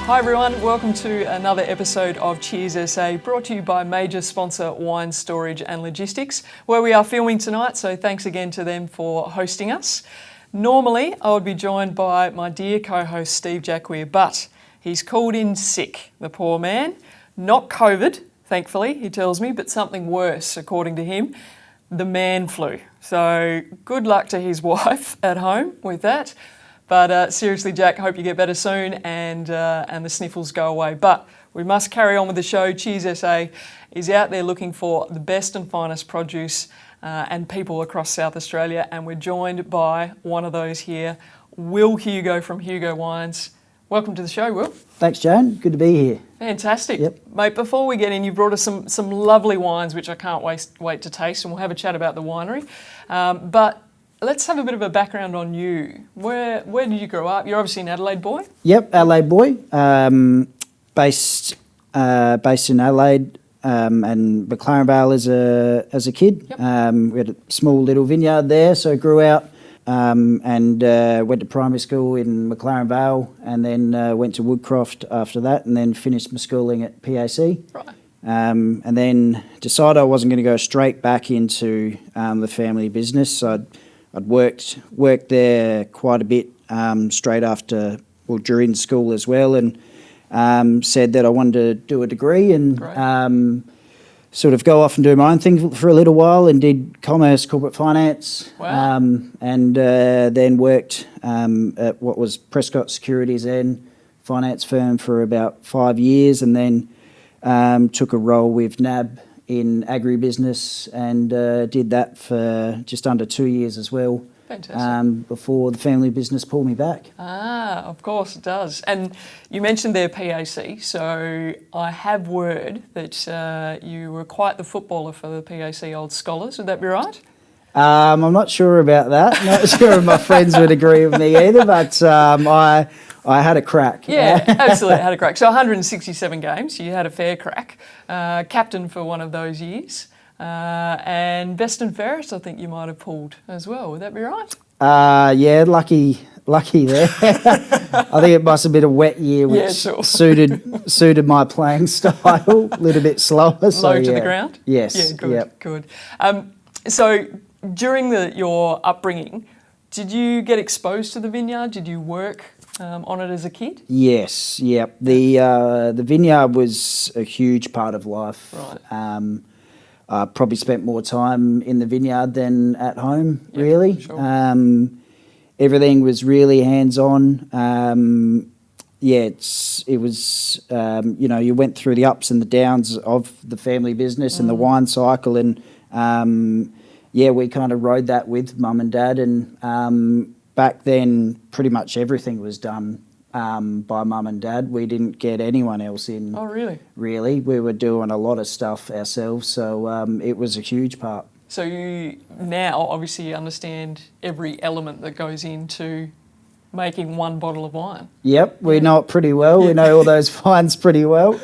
Hi everyone, welcome to another episode of Cheers SA, brought to you by major sponsor Wine Storage and Logistics, where we are filming tonight, so thanks again to them for hosting us. Normally, I would be joined by my dear co-host Steve Jacquier, but he's called in sick, the poor man. Not COVID, thankfully, he tells me, but something worse, according to him, the man flu. So good luck to his wife at home with that. But seriously, Jack, hope you get better soon and the sniffles go away. But we must carry on with the show. Cheers SA is out there looking for the best and finest produce and people across South Australia. And we're joined by one of those here, Will Hugo from Hugo Wines. Welcome to the show, Will. Thanks, Joan. Good to be here. Fantastic. Yep. Mate, before we get in, you brought us some lovely wines, which I can't wait to taste, and we'll have a chat about the winery. But let's have a bit of a background on you. Where did you grow up? You're obviously an Adelaide boy. Yep, Adelaide boy. Based in Adelaide and McLaren Vale as a kid. Yep. We had a small little vineyard there, so grew out and went to primary school in McLaren Vale, and then went to Woodcroft after that, and then finished my schooling at PAC. Right. And then decided I wasn't going to go straight back into the family business. So I'd worked there quite a bit straight after, well, during school as well, and said that I wanted to do a degree and sort of go off and do my own thing for a little while, and did commerce, corporate finance. Wow. And then worked at what was Prescott Securities then, finance firm, for about 5 years, and then took a role with NAB in agribusiness and did that for just under 2 years as well. Fantastic. Before the family business pulled me back. Ah, of course it does. And you mentioned their PAC, so I have word that you were quite the footballer for the PAC Old Scholars. Would that be right? I'm not sure about that. Not sure if my friends would agree with me either, but I had a crack. Yeah, absolutely, had a crack. So 167 games, you had a fair crack. Captain for one of those years. And best and fairest, I think you might have pulled as well. Would that be right? Yeah, lucky there. I think it must have been a wet year, which suited my playing style. A little bit slower. Low to the ground? Yes. Yeah, good, yep. Good. So during your upbringing, did you get exposed to the vineyard? Did you work on it as a kid? Yes, yep. The vineyard was a huge part of life. Right. I probably spent more time in the vineyard than at home, really. Sure. Everything was really hands-on. It was, you went through the ups and the downs of the family business and the wine cycle, and we kind of rode that with mum and dad, and back then pretty much everything was done by mum and dad. We didn't get anyone else in. Oh, really? Really. We were doing a lot of stuff ourselves, so it was a huge part. So you now obviously understand every element that goes into making one bottle of wine. Yep, we know it pretty well. Yeah. We know all those wines pretty well.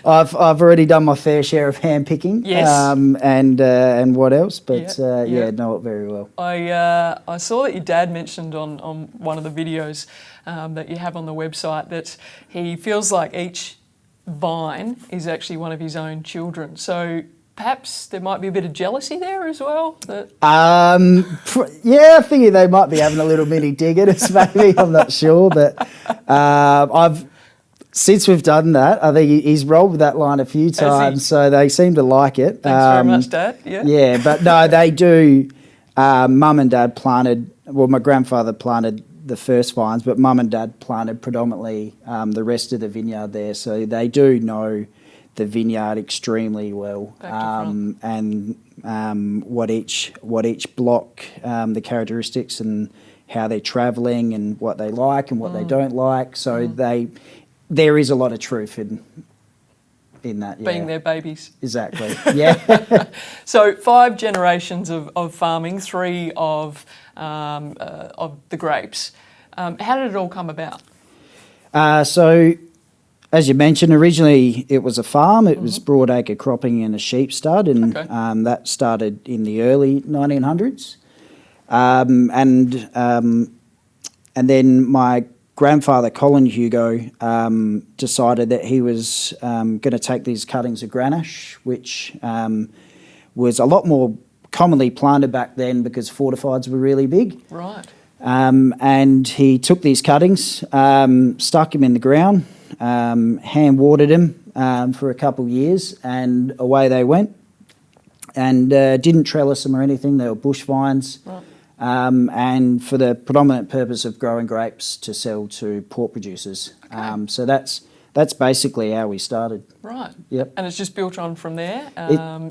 I've already done my fair share of hand picking. Yes. And what else? But know it very well. I saw that your dad mentioned on one of the videos that you have on the website that he feels like each vine is actually one of his own children. So perhaps there might be a bit of jealousy there as well? I think they might be having a little mini dig at us, maybe. I'm not sure. But since we've done that, I think he's rolled with that line a few times, so they seem to like it. Thanks very much, Dad. Yeah. Yeah, but no, they do. Mum and Dad planted, well, my grandfather planted the first vines, but Mum and Dad planted predominantly the rest of the vineyard there, so they do know the vineyard extremely well, and what each block, the characteristics and how they're travelling and what they like and what they don't like. So there is a lot of truth in that. Yeah. Being their babies. Exactly. Yeah. So 5 generations of farming, 3 of the grapes. How did it all come about? So, as you mentioned, originally it was a farm. It was broadacre cropping and a sheep stud, and that started in the early 1900s. And then my grandfather, Colin Hugo, decided that he was going to take these cuttings of Grenache, which was a lot more commonly planted back then because fortifieds were really big. Right. And he took these cuttings, stuck them in the ground, hand watered them for a couple of years, and away they went. And didn't trellis them or anything. They were bush vines. Right. And for the predominant purpose of growing grapes to sell to port producers. Okay. So that's basically how we started. Right. Yep. And it's just built on from there.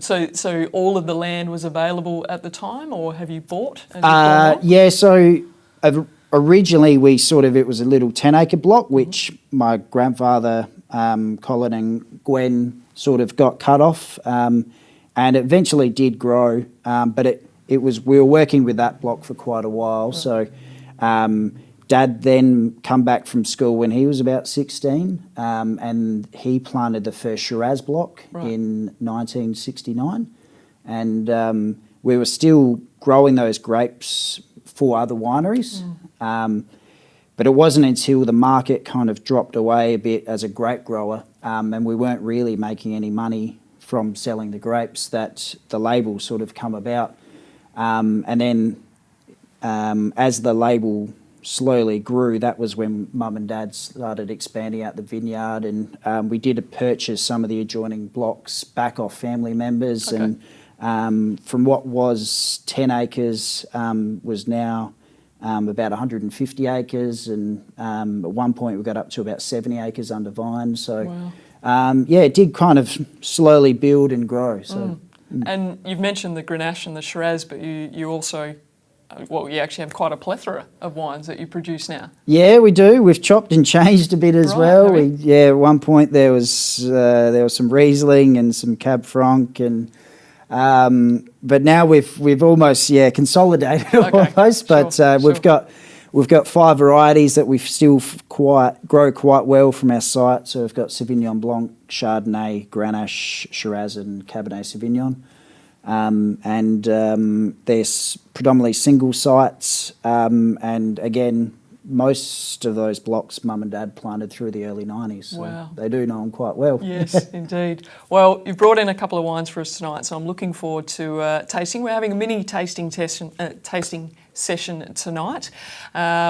So all of the land was available at the time, or have you bought? As you've gone on? Yeah. So originally it was a little 10-acre block, which my grandfather, Colin and Gwen, sort of got cut off, and eventually did grow, but we were working with that block for quite a while. Right. So Dad then come back from school when he was about 16, and he planted the first Shiraz block in 1969. And we were still growing those grapes for other wineries. But it wasn't until the market kind of dropped away a bit as a grape grower, and we weren't really making any money from selling the grapes that the label sort of come about. And then as the label slowly grew, that was when Mum and Dad started expanding out the vineyard, and we did purchase some of the adjoining blocks back off family members. Okay. And from what was 10 acres was now about 150 acres, and at one point we got up to about 70 acres under vine. So wow. It did kind of slowly build and grow. So. And you've mentioned the Grenache and the Shiraz, but you also, you actually have quite a plethora of wines that you produce now. Yeah, we do. We've chopped and changed a bit as well. At one point there was some Riesling and some Cab Franc, and but now we've almost consolidated almost. But we've got 5 varieties that we still grow quite well from our site. So we've got Sauvignon Blanc, Chardonnay, Grenache, Shiraz, and Cabernet Sauvignon. And there's predominantly single sites, and again, most of those blocks Mum and Dad planted through the early 90s. So wow. They do know them quite well. Yes, indeed. Well, you've brought in a couple of wines for us tonight, so I'm looking forward to tasting. We're having a mini tasting session tonight,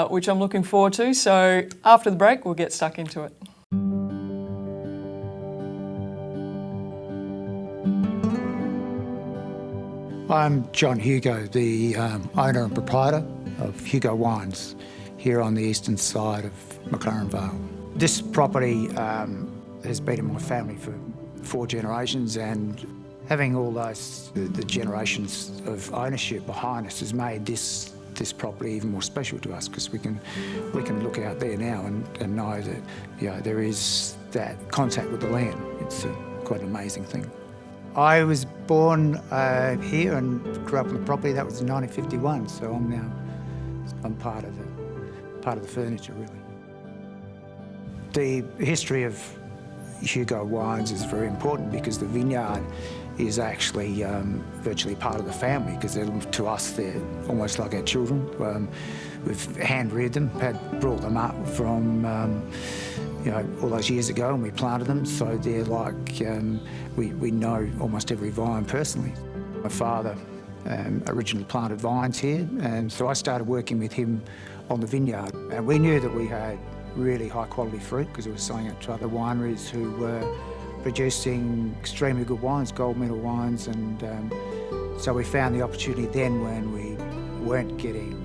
which I'm looking forward to. So after the break, we'll get stuck into it. I'm John Hugo, the owner and proprietor of Hugo Wines here on the eastern side of McLaren Vale. This property has been in my family for 4 generations, and having all the generations of ownership behind us has made this property even more special to us, because we can look out there now and know that there is that contact with the land. It's quite an amazing thing. I was born here and grew up on the property. That was in 1951, so I'm part of the furniture, really. The history of Hugo Wines is very important because the vineyard is actually virtually part of the family, because to us they're almost like our children. We've hand-reared them, brought them up from all those years ago, and we planted them, so they're like, we know almost every vine personally. My father originally planted vines here, and so I started working with him on the vineyard, and we knew that we had really high quality fruit because we were selling it to other wineries who were producing extremely good wines, gold medal wines, and so we found the opportunity then, when we weren't getting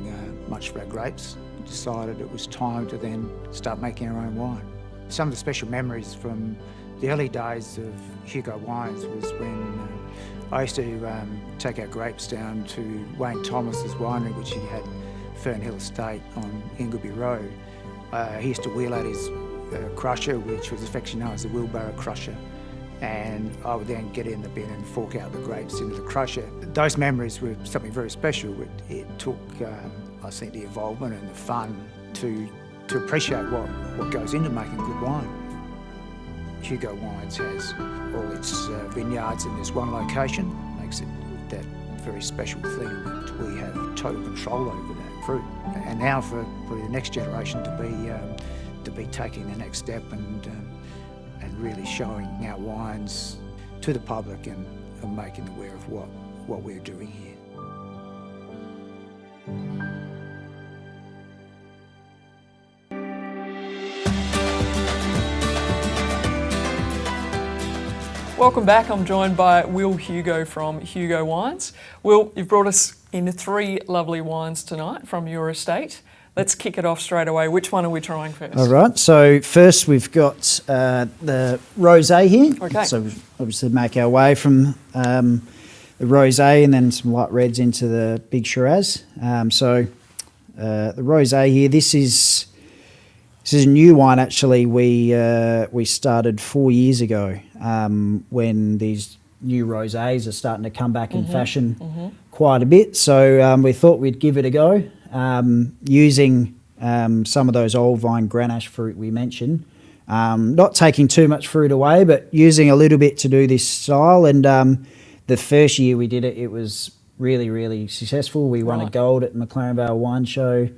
much for our grapes, decided it was time to then start making our own wine. Some of the special memories from the early days of Hugo Wines was when I used to take our grapes down to Wayne Thomas's winery, which he had Fernhill Estate on Ingleby Road. He used to wheel out his crusher, which was affectionately known as the wheelbarrow crusher, and I would then get in the bin and fork out the grapes into the crusher. Those memories were something very special. It took, I think, the involvement and the fun to appreciate what goes into making good wine. Hugo Wines has all its vineyards in this one location, makes it that very special thing that we have total control over that fruit. And now for the next generation to be taking the next step and really showing our wines to the public and making them aware of what we're doing here. Welcome back. I'm joined by Will Hugo from Hugo Wines. Will, you've brought us in 3 lovely wines tonight from your estate. Let's kick it off straight away. Which one are we trying first? All right. So first we've got the rosé here. Okay. So we obviously make our way from the rosé and then some light reds into the big Shiraz. The rosé here. This is a new wine actually. We started 4 years ago when these new rosés are starting to come back in fashion quite a bit. So we thought we'd give it a go. Using some of those old vine Grenache fruit we mentioned, not taking too much fruit away, but using a little bit to do this style. And the first year we did it, it was really, really successful. We won a gold at McLaren Vale Wine Show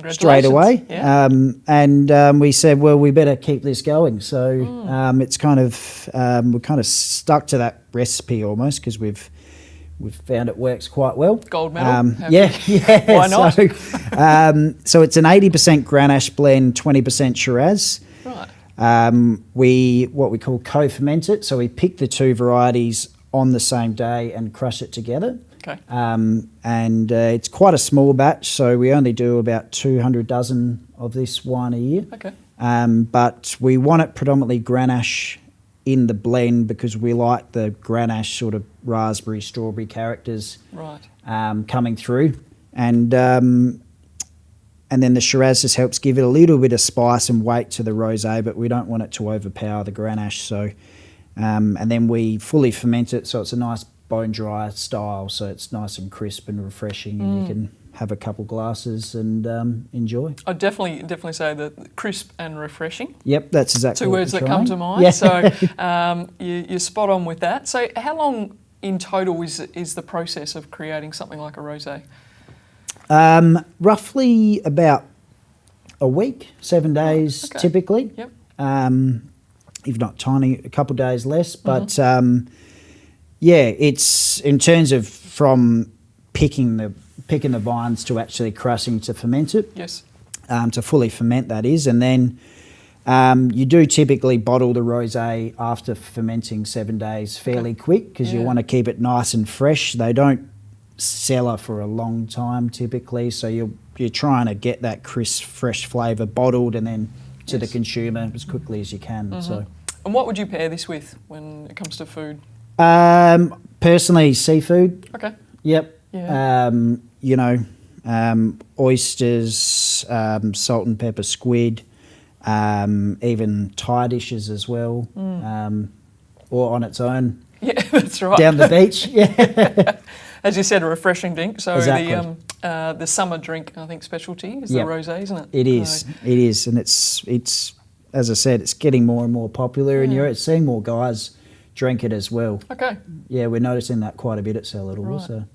straight away. Yeah. We said, well, we better keep this going. So it's kind of we're kind of stuck to that recipe almost because we've found it works quite well. Gold medal. Yeah. Why not? So it's an 80% Grenache blend, 20% Shiraz. Right. What we call co-ferment it. So we pick the 2 varieties on the same day and crush it together. Okay. It's quite a small batch, so we only do about 200 dozen of this wine a year. Okay. But we want it predominantly Grenache in the blend because we like the Grenache sort of raspberry, strawberry characters coming through. And then the Shiraz just helps give it a little bit of spice and weight to the rosé, but we don't want it to overpower the Grenache. So, and then we fully ferment it, so it's a nice bone dry style, so it's nice and crisp and refreshing, and you can have a couple glasses and enjoy. I'd definitely say that crisp and refreshing. Yep, that's exactly 2 what words we're that trying. come to mind. Yeah. So you're spot on with that. So how long in total is the process of creating something like a rosé? Roughly about a week, 7 days typically. Yep. If not a couple of days less. But it's in terms of from picking the vines to actually crushing to ferment it. Yes. To fully ferment, that is. And then you do typically bottle the rosé after fermenting 7 days fairly quick because you want to keep it nice and fresh. They don't cellar for a long time typically, so you're trying to get that crisp, fresh flavour bottled and then to the consumer as quickly as you can. So. And what would you pair this with when it comes to food? Personally, seafood. Okay. Yep. Yeah. Oysters, salt and pepper squid, even Thai dishes as well, or on its own. Yeah, that's right. Down the beach. Yeah. As you said, a refreshing drink. So exactly. The summer drink, I think, specialty is the rosé, isn't it? It is. It is, and it's as I said, it's getting more and more popular, and you're seeing more guys drink it as well. Okay. Yeah, we're noticing that quite a bit at Cellar. Right. So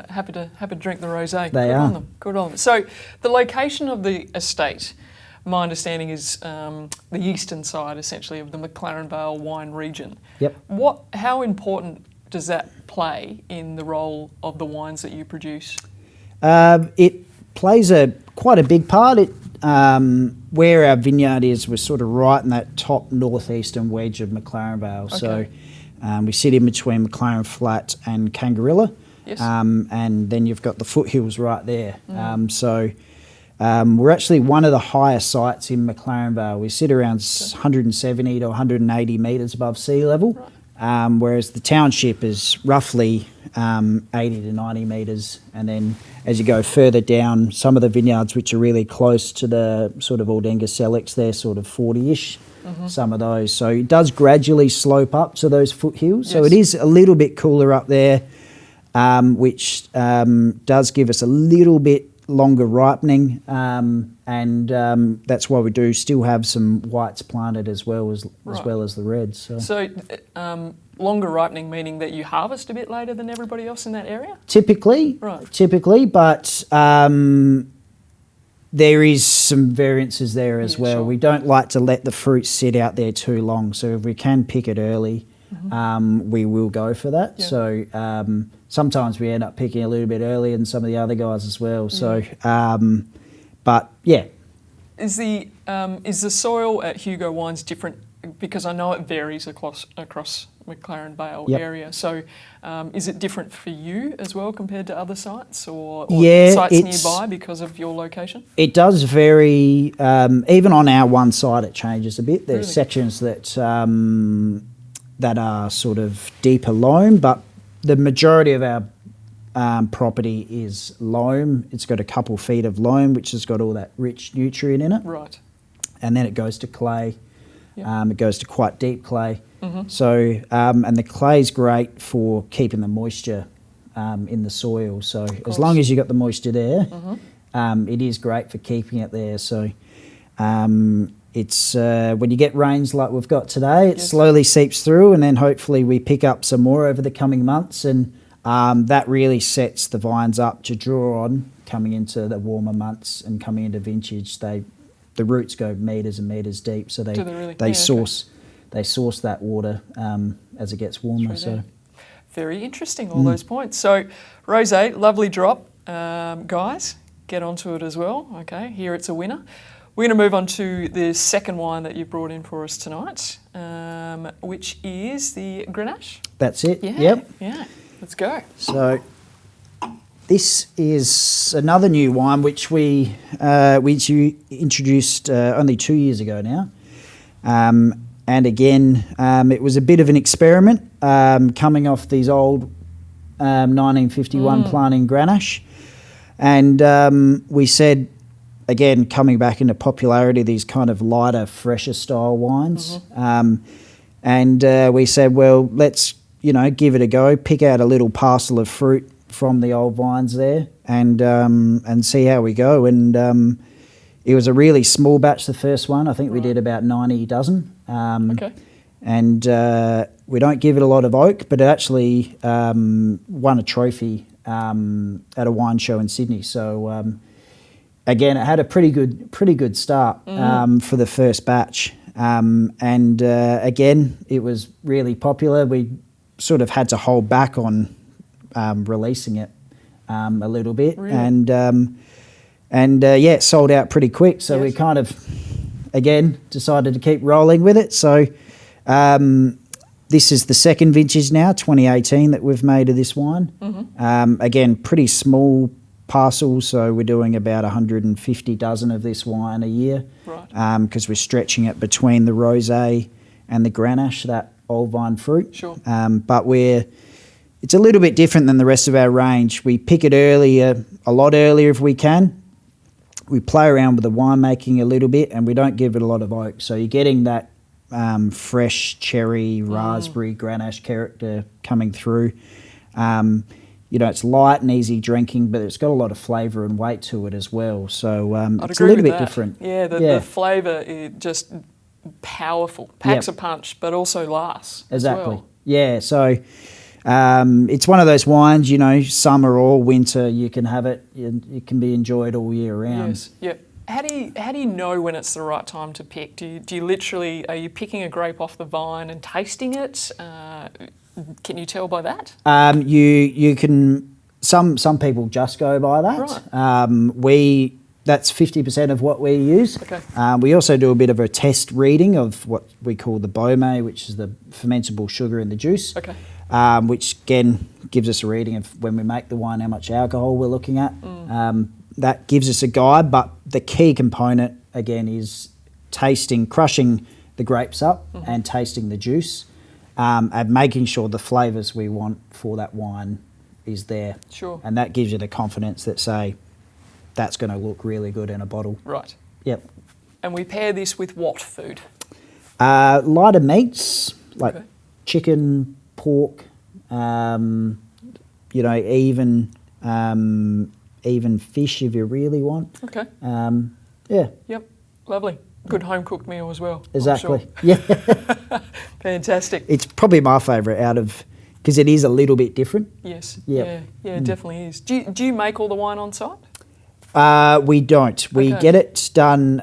happy to drink the rosé. They Good are. on them. Good on them. So the location of the estate, my understanding is the eastern side, essentially, of the McLaren Vale wine region. Yep. How important does that play in the role of the wines that you produce? It plays quite a big part. Where our vineyard is, we're sort of right in that top northeastern wedge of McLaren Vale. Okay. So we sit in between McLaren Flat and Kangarilla. Yes. And then you've got the foothills right there. We're actually one of the highest sites in McLaren Vale. We sit around 170 to 180 metres above sea level. Right. Whereas the township is roughly 80 to 90 metres, and then as you go further down, some of the vineyards which are really close to the sort of Aldenga Selix, they're sort of 40-ish, some of those. So it does gradually slope up to those foothills. Yes. So it is a little bit cooler up there, which does give us a little bit longer ripening, and and that's why we do still have some whites planted as well as the reds. So longer ripening, meaning that you harvest a bit later than everybody else in that area? Typically, but there is some variances there as well. Sure. We don't like to let the fruit sit out there too long, so if we can pick it early, we will go for that. Yeah. So sometimes we end up picking a little bit earlier than some of the other guys as well. So, but yeah. Is the soil at Hugo Wines different? Because I know it varies across McLaren Vale area. So is it different for you as well compared to other sites or sites nearby because of your location? It does vary. Even on our one site, it changes a bit. There's sections that are sort of deeper loam, but the majority of our property is loam. It's got a couple feet of loam, which has got all that rich nutrient in it. Right. And then it goes to clay. It goes to quite deep clay. So, and the clay's great for keeping the moisture in the soil. So as long as you got the moisture there, it is great for keeping it there. So it's when you get rains like we've got today, it slowly seeps through, and then hopefully we pick up some more over the coming months, and that really sets the vines up to draw on coming into the warmer months and coming into vintage. The roots go metres and metres deep, so they source that water as it gets warmer. So very interesting, all those points. So rosé, lovely drop, guys. Get onto it as well. Okay, here it's a winner. We're going to move on to the second wine that you brought in for us tonight, which is the Grenache. That's it. Yeah. Yep. Yeah. Let's go. So this is another new wine which we introduced only 2 years ago now. And again, it was a bit of an experiment coming off these old 1951 planting Grenache. And we said, again, coming back into popularity, these kind of lighter, fresher style wines. And we said, well, let's, give it a go, pick out a little parcel of fruit from the old vines there and see how we go. And it was a really small batch, the first one. I think we did about 90 dozen. And we don't give it a lot of oak, but it actually won a trophy at a wine show in Sydney. So again, it had a pretty good start for the first batch. And again, it was really popular. We sort of had to hold back on releasing it a little bit. Really? And it sold out pretty quick. So we kind of, again, decided to keep rolling with it. So this is the second vintage now, 2018, that we've made of this wine. Again, pretty small parcels, so we're doing about 150 dozen of this wine a year. Because we're stretching it between the rosé and the Grenache, that old vine fruit. Sure. But it's a little bit different than the rest of our range. We pick it earlier, a lot earlier if we can. We play around with the winemaking a little bit, and we don't give it a lot of oak. So you're getting that fresh cherry, raspberry, Grenache character coming through. It's light and easy drinking, but it's got a lot of flavour and weight to it as well. So it's a little bit different. Yeah, the flavour is just powerful, packs a punch, but also lasts. Exactly. As well. Yeah, so it's one of those wines, summer or winter, you can have it. It can be enjoyed all year round. Yes. Yep. How do you know when it's the right time to pick? Do you literally, are you picking a grape off the vine and tasting it? Can you tell by that? You can. Some people just go by that. Right. That's 50% of what we use. Okay. We also do a bit of a test reading of what we call the baume, which is the fermentable sugar in the juice. Okay. Which again gives us a reading of when we make the wine, how much alcohol we're looking at. That gives us a guide, but the key component again is crushing the grapes up and tasting the juice, and making sure the flavours we want for that wine is there. Sure. And that gives you the confidence that say that's going to look really good in a bottle. Right. Yep. And we pair this with what food? Lighter meats like chicken, pork, even fish if you really want. Okay. Yeah. Yep. Lovely. Good home cooked meal as well. Exactly. I'm sure. Yeah. Fantastic. It's probably my favourite out of, because it is a little bit different. Yes. Yep. Yeah, it definitely is. Do you make all the wine on site? We don't. We Okay. get it done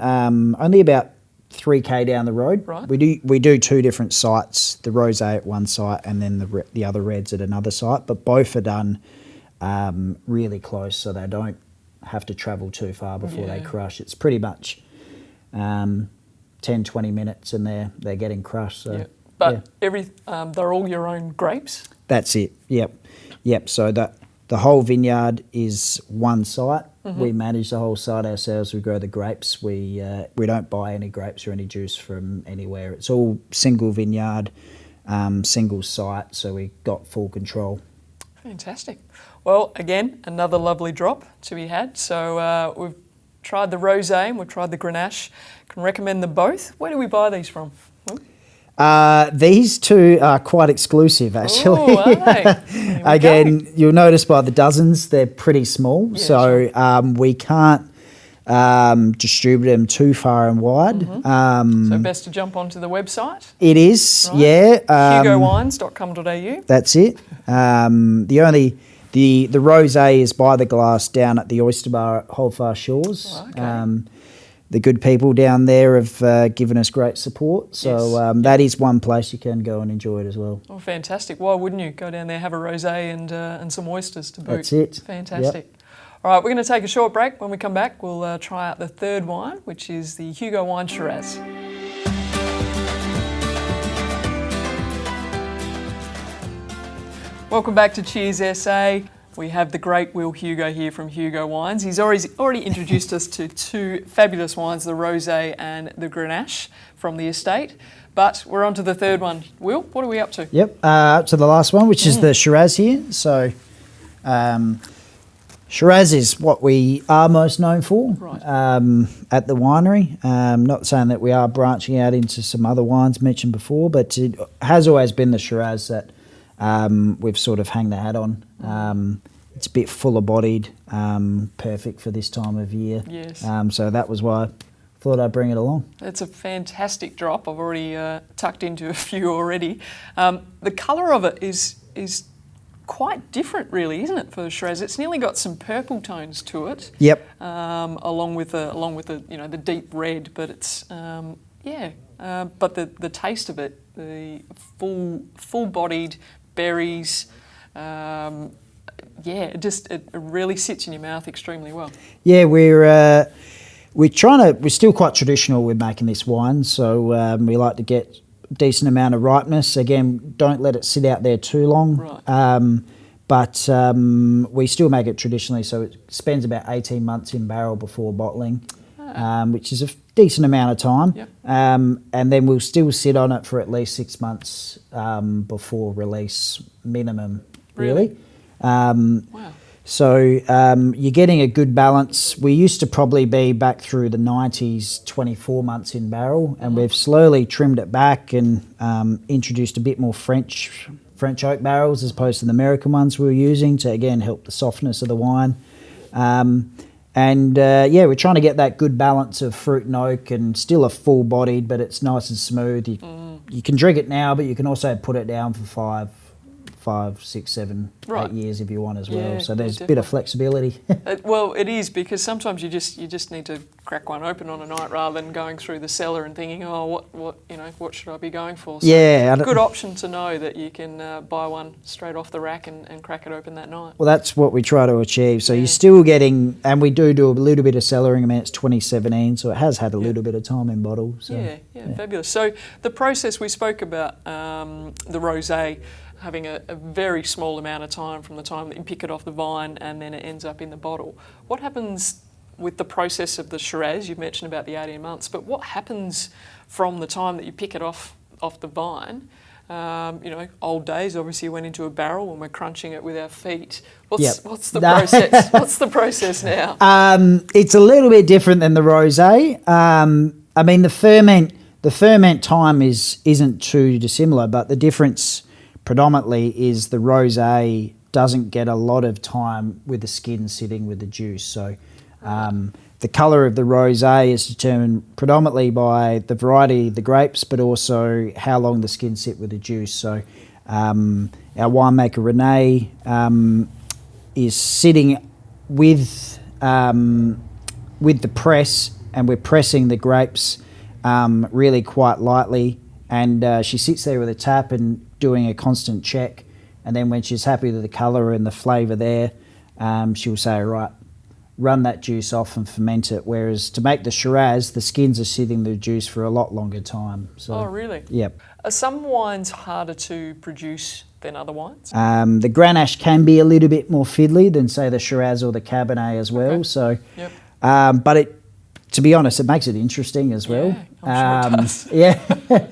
only about 3K down the road. Right. We do two different sites, the rosé at one site and then the other reds at another site, but both are done really close, so they don't have to travel too far before they Yeah. crush. It's pretty much 10, 20 minutes and they're getting crushed. So, Yeah. But yeah. they're all your own grapes? That's it. Yep. So the whole vineyard is one site. Mm-hmm. We manage the whole site ourselves. We grow the grapes. We don't buy any grapes or any juice from anywhere. It's all single vineyard, single site. So we got full control. Fantastic. Well, again, another lovely drop to be had. So we've tried the rosé and we've tried the Grenache. Can recommend them both. Where do we buy these from? These two are quite exclusive, actually. Oh, are they? There we Again, go. you'll notice by the dozens, they're pretty small. Yeah, so we can't distribute them too far and wide. Mm-hmm. So best to jump onto the website. It is, Right. yeah. HugoWines.com.au. That's it. The rosé is by the glass down at the Oyster Bar at Holdfast Shores. Oh, okay. The good people down there have given us great support. So Yes. that is one place you can go and enjoy it as well. Oh, fantastic. Why wouldn't you? Go down there, have a rosé and some oysters to boot. That's it. Fantastic. All right, we're going to take a short break. When we come back, we'll try out the third wine, which is the Hugo Wines Shiraz. Welcome back to Cheers SA. We have the great Will Hugo here from Hugo Wines. He's already introduced us to two fabulous wines, the rosé and the Grenache from the estate. But we're on to the third one. Will, what are we up to? Yep, up to the last one, which is the Shiraz here. So Shiraz is what we are most known for Right. at the winery. Not saying that we are branching out into some other wines mentioned before, but it has always been the Shiraz that we've sort of hang the hat on. It's a bit fuller bodied, perfect for this time of year. Yes. So that was why I thought I'd bring it along. It's a fantastic drop. I've already tucked into a few already. The colour of it is quite different, really, isn't it, for the Shiraz? It's nearly got some purple tones to it. Yep. Along with the the deep red, but it's but the taste of it, the full-bodied berries. It really sits in your mouth extremely well. Yeah, we're still quite traditional with making this wine, so we like to get a decent amount of ripeness. Again, don't let it sit out there too long. Right. But we still make it traditionally, so it spends about 18 months in barrel before bottling, which is a decent amount of time. Yep. And then we'll still sit on it for at least 6 months before release, minimum, really. Wow. So you're getting a good balance. We used to probably be back through the 90s, 24 months in barrel, and we've slowly trimmed it back and introduced a bit more French oak barrels as opposed to the American ones we were using to, again, help the softness of the wine. We're trying to get that good balance of fruit and oak and still a full-bodied, but it's nice and smooth. You can drink it now, but you can also put it down for 5, 6, 7, Right. 8 years if you want as well. Yeah, So there's yeah, a bit of flexibility. Well, it is, because sometimes you just need to crack one open on a night rather than going through the cellar and thinking, oh, what should I be going for? So Yeah, good option to know that you can buy one straight off the rack and crack it open that night. Well, that's what we try to achieve. So Yeah. you're still getting, and we do a little bit of cellaring. I mean, it's 2017, so it has had a little bit of time in bottle. So. Yeah, fabulous. So the process we spoke about, the rosé, having a very small amount of time from the time that you pick it off the vine and then it ends up in the bottle. What happens with the process of the Shiraz? You've mentioned about the 18 months, but what happens from the time that you pick it off the vine? Old days, obviously, went into a barrel and we're crunching it with our feet. What's the process? What's the process now? It's a little bit different than the rosé. I mean, the ferment time isn't too dissimilar, but the difference predominantly is the rosé doesn't get a lot of time with the skin sitting with the juice. So the colour of the rosé is determined predominantly by the variety of the grapes, but also how long the skins sit with the juice. So our winemaker Renee is sitting with the press, and we're pressing the grapes really quite lightly, and she sits there with a tap and doing a constant check, and then when she's happy with the colour and the flavour there, she'll say, right, run that juice off and ferment it. Whereas to make the Shiraz, the skins are sitting the juice for a lot longer time. So, oh, really? Yep. Are some wines harder to produce than other wines? The Grenache can be a little bit more fiddly than, say, the Shiraz or the Cabernet as well. Okay. So, yep. But to be honest, it makes it interesting as well. Yeah, I'm sure it does. Yeah.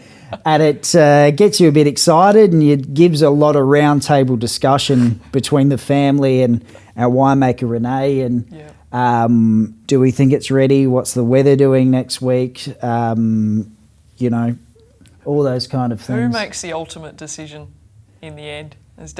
And it gets you a bit excited, and it gives a lot of round table discussion between the family and our winemaker Renee. And do we think it's ready? What's the weather doing next week? You know, all those kind of things. Who makes the ultimate decision in the end? Has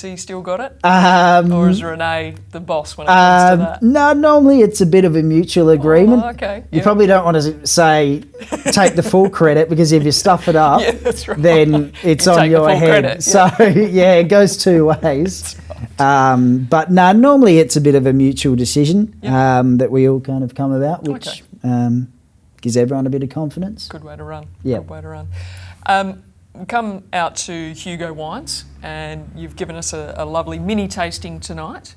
he still got it? Or is Renee the boss when it comes to that? No, normally it's a bit of a mutual agreement. Oh, okay. You probably don't want to say, take the full credit, because if you stuff it up, yeah, that's right. then it's You on take the your full head. credit, So, yeah, it goes two ways. Right. But no, normally it's a bit of a mutual decision that we all kind of come about, which gives everyone a bit of confidence. Good way to run. Yeah. Good way to run. Come out to Hugo Wines, and you've given us a lovely mini tasting tonight.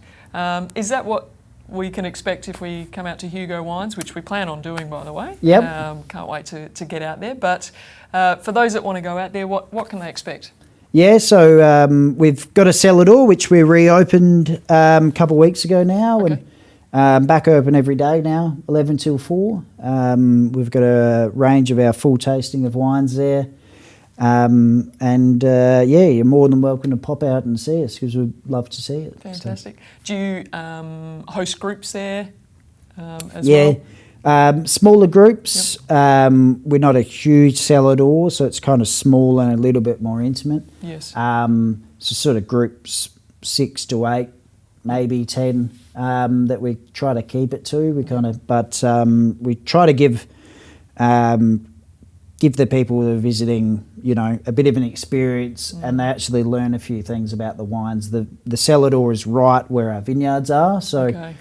Is that what we can expect if we come out to Hugo Wines, which we plan on doing, by the way? Yep. Can't wait to get out there. But for those that want to go out there, what can they expect? Yeah, so we've got a cellar door, which we reopened a couple of weeks ago now, and back open every day now, 11 till 4. We've got a range of our full tasting of wines there. You're more than welcome to pop out and see us, because we'd love to see it. Fantastic. So. Do you host groups there as well? Smaller groups. Yep. We're not a huge cellar door, so it's kind of small and a little bit more intimate. Yes. So sort of groups 6 to 8, maybe 10 that we try to keep it to. We try to give the people that are visiting, you know, a bit of an experience, and they actually learn a few things about the wines. The cellar door is right where our vineyards are, so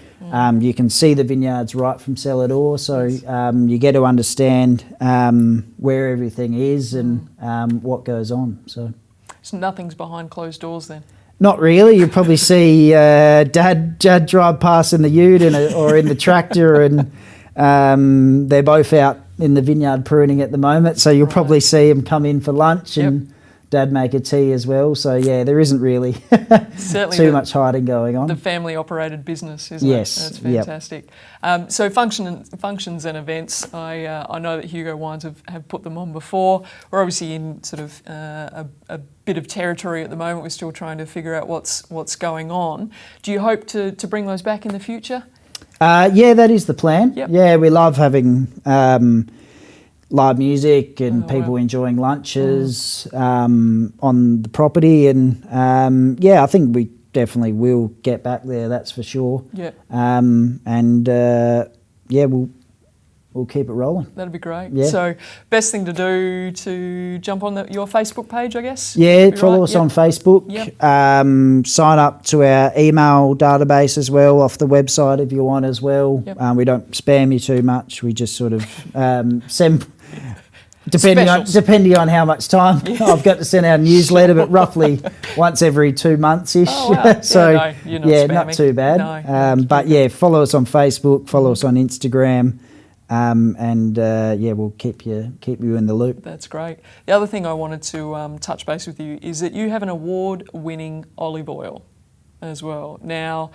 you can see the vineyards right from cellar door, so you get to understand where everything is and what goes on. So nothing's behind closed doors then? Not really. You probably see Dad drive past in the ute or in the tractor, and they're both out in the vineyard pruning at the moment, so you'll probably see him come in for lunch and Dad make a tea as well. So yeah, there isn't really too much hiding going on. The family operated business, isn't yes. it? That's fantastic. So functions and events, I know that Hugo Wines have put them on before. We're obviously in sort of a bit of territory at the moment. We're still trying to figure out what's going on. Do you hope to bring those back in the future? Yeah, that is the plan. Yep. Yeah, we love having live music and people enjoying lunches on the property, and I think we definitely will get back there. That's for sure. Yeah. We'll keep it rolling. That'd be great. Yeah. So, best thing to do to jump on your Facebook page, I guess? Yeah, follow us on Facebook. Yep. Sign up to our email database as well off the website if you want as well. Yep. We don't spam you too much. We just sort of send... Depending on how much time I've got to send our newsletter, but roughly once every 2 months-ish. Oh, wow. So, you're not not too bad. No, follow us on Facebook, follow us on Instagram, we'll keep you in the loop. That's great. The other thing I wanted to touch base with you is that you have an award-winning olive oil as well. Now,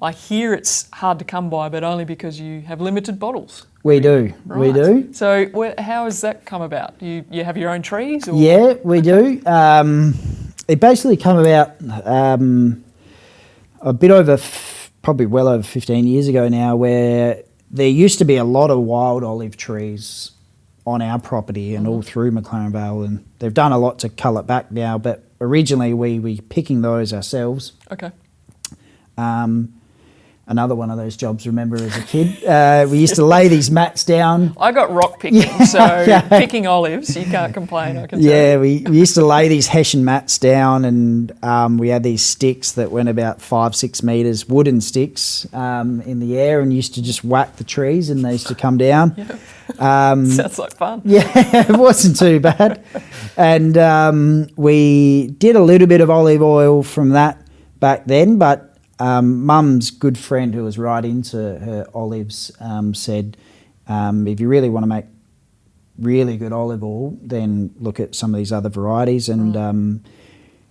I hear it's hard to come by, but only because you have limited bottles. We do. Right. We do. So how has that come about? You have your own trees? Or? Yeah, we do. It basically come about a bit over, probably well over 15 years ago now, where there used to be a lot of wild olive trees on our property and all through McLaren Vale, and they've done a lot to cull it back now, but originally we were picking those ourselves. Okay. another one of those jobs, remember, as a kid. We used to lay these mats down. I got rock picking, so picking olives, you can't complain, I can tell you. Yeah, we used to lay these hessian mats down, and we had these sticks that went about 5-6 metres, wooden sticks, in the air, and used to just whack the trees, and they used to come down. Yeah. Sounds like fun. Yeah, it wasn't too bad. And we did a little bit of olive oil from that back then, but Mum's good friend who was right into her olives said, if you really want to make really good olive oil, then look at some of these other varieties, and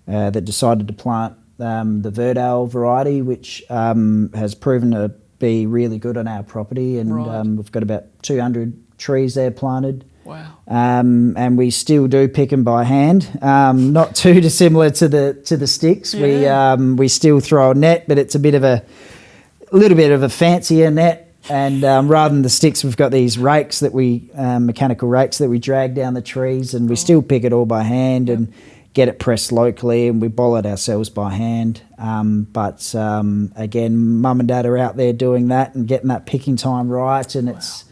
they decided to plant the Verdale variety, which has proven to be really good on our property, and we've got about 200 trees there planted. Wow. And we still do pick them by hand, not too dissimilar to the sticks. Yeah. We still throw a net, but it's a little bit of a fancier net. And rather than the sticks, we've got these rakes that mechanical rakes that we drag down the trees, and we still pick it all by hand and get it pressed locally, and we boll it ourselves by hand. But again, Mum and Dad are out there doing that and getting that picking time right, and it's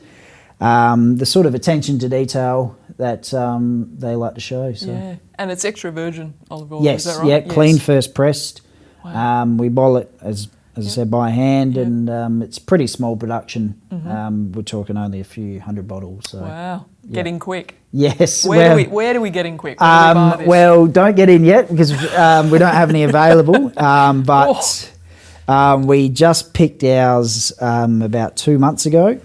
the sort of attention to detail that they like to show. So. Yeah, and it's extra virgin olive oil, yes, is that right? Yeah, clean first pressed. Wow. We boil it, as I said, by hand, and it's pretty small production. We're talking only a few hundred bottles. So. Wow, getting quick. Yes. Where do we get in quick? Well, don't get in yet because we don't have any available. But we just picked ours about 2 months ago.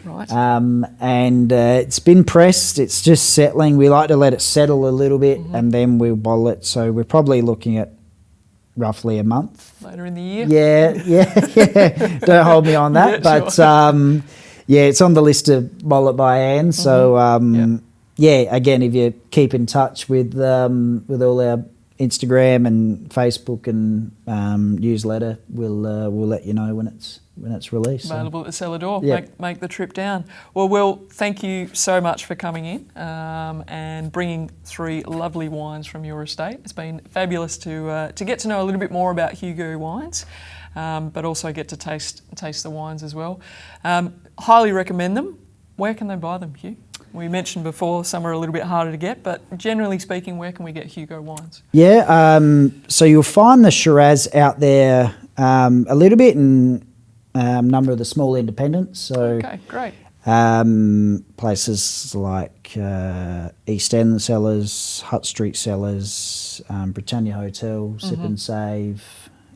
Right. And it's been pressed. It's just settling. We like to let it settle a little bit, and then we'll bottle it. So we're probably looking at roughly a month. Later in the year? Yeah. Don't hold me on that. But sure. It's on the list to bottle it by hand. So, again, if you keep in touch with all our Instagram and Facebook and newsletter, we'll let you know when it's released. Available at the cellar door. Yep. Make the trip down. Well, Will, thank you so much for coming in and bringing 3 lovely wines from your estate. It's been fabulous to get to know a little bit more about Hugo Wines, but also get to taste the wines as well. Highly recommend them. Where can they buy them, Hugh? We mentioned before some are a little bit harder to get, but generally speaking, where can we get Hugo Wines? Yeah, so you'll find the Shiraz out there a little bit in a number of the small independents. So, okay, great. Places like East End Cellars, Hutt Street Cellars, Britannia Hotel, Sip and Save,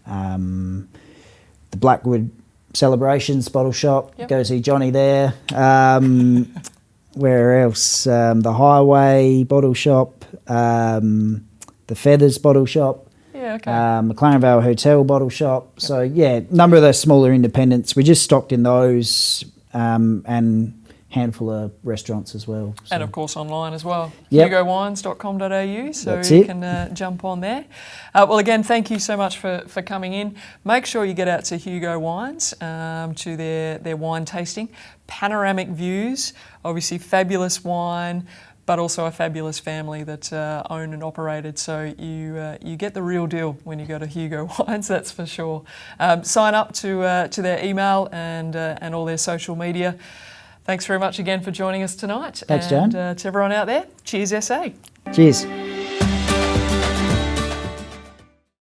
the Blackwood Celebrations Bottle Shop. Yep. Go see Johnny there. Where else? The Highway Bottle Shop, the Feathers Bottle Shop. Yeah, okay. McLaren Vale Hotel Bottle Shop. Yep. So, number of those smaller independents. We just stocked in those and handful of restaurants as well. So. And of course online as well. Yep. HugoWines.com.au, so That's you it. can jump on there. Well, again, thank you so much for coming in. Make sure you get out to Hugo Wines to their wine tasting. Panoramic views, obviously fabulous wine, but also a fabulous family that own and operate it. So you get the real deal when you go to Hugo Wines, that's for sure. Sign up to their email and all their social media. Thanks very much again for joining us tonight. Thanks, Jan. And to everyone out there, cheers SA. Cheers.